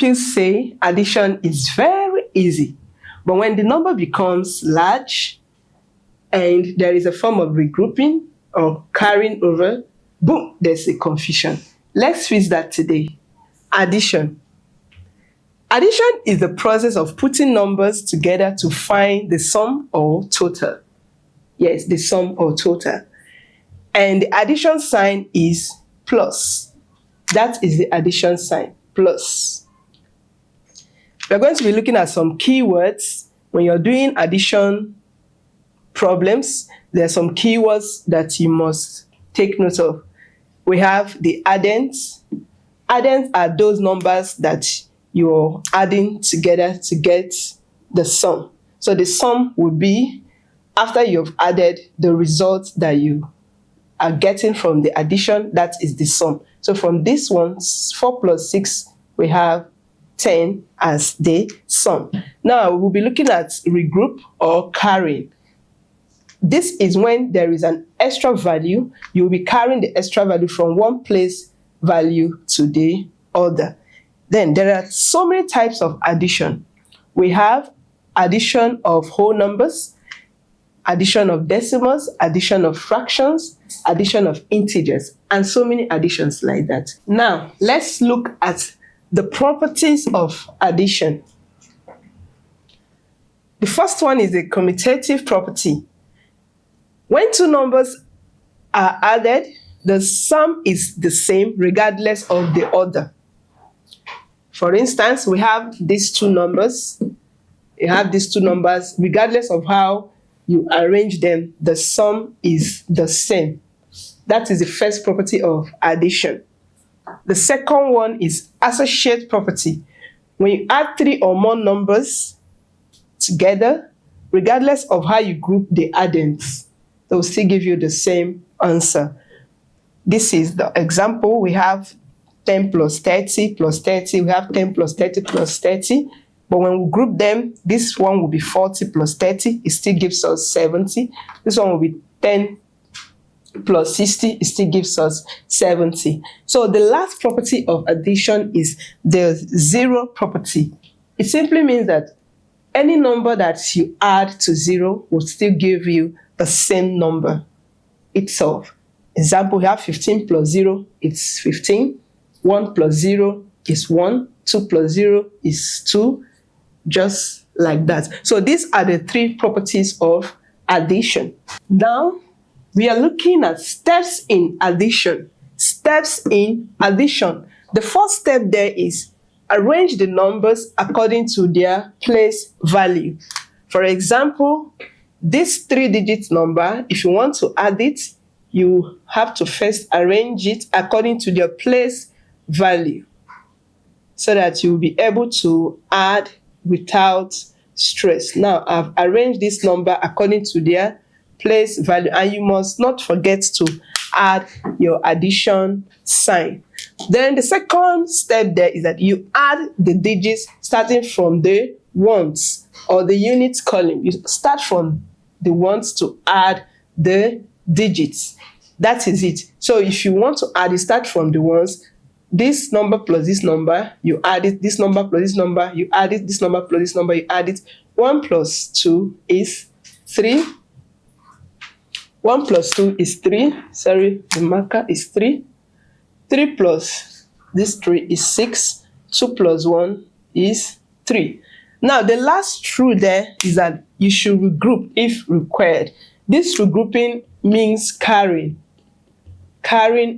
people say addition is very easy, but when the number becomes large and there is a form of regrouping or carrying over, boom, there's a confusion. Let's fix that today. Addition. Addition is the process of putting numbers together to find the sum or total. Yes, the sum or total. And the addition sign is plus. That is the addition sign, plus. We're going to be looking at some keywords. When you're doing addition problems, there are some keywords that you must take note of. We have the addends. Addends are those numbers that you're adding together to get the sum. So the sum will be after you've added the result that you are getting from the addition, that is the sum. So from this one, 4 plus 6, we have 10 as the sum. Now we'll be looking at regroup or carrying. This is when there is an extra value. You'll be carrying the extra value from one place value to the other. Then there are so many types of addition. We have addition of whole numbers, addition of decimals, addition of fractions, addition of integers, and so many additions like that. Now, let's look at the properties of addition. The first one is the commutative property. When two numbers are added, the sum is the same regardless of the order. For instance, we have these two numbers. You have these two numbers, regardless of how you arrange them, the sum is the same. That is the first property of addition. The second one is associative property. When you add three or more numbers together, regardless of how you group the addends, they will still give you the same answer. This is the example. We have 10 plus 30 plus 30. We have 10 plus 30 plus 30. But when we group them, this one will be 40 plus 30. It still gives us 70. This one will be 10 plus 60. It still gives us 70. So the last property of addition is the zero property. It simply means that any number that you add to zero will still give you the same number itself. Example, we have 15 plus 0, it's 15. 1 plus 0 is 1. 2 plus 0 is 2. Just like that. So these are the three properties of addition. Now, we are looking at steps in addition. Steps in addition. The first step there is arrange the numbers according to their place value. For example, this 3-digit number, if you want to add it, you have to first arrange it according to their place value so that you'll be able to add without stress. Now, I've arranged this number according to their place value, and you must not forget to add your addition sign. Then the second step there is that you add the digits starting from the ones or the units column. You start from the ones to add the digits. That is it. So if you want to add, you start from the ones. This number plus this number, you add it. This number plus this number, you add it. This number plus this number, you add it. 1 plus 2 is 3. 1 plus 2 is 3. Sorry, the marker is 3. 3 plus this 3 is 6. 2 plus 1 is 3. Now, the last rule there is that you should regroup if required. This regrouping means carrying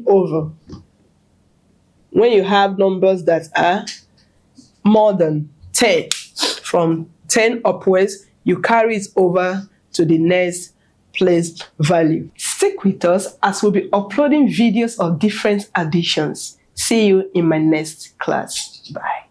over. When you have numbers that are more than 10, from 10 upwards, you carry it over to the next place value. Stick with us as we'll be uploading videos of different additions. See you in my next class. Bye.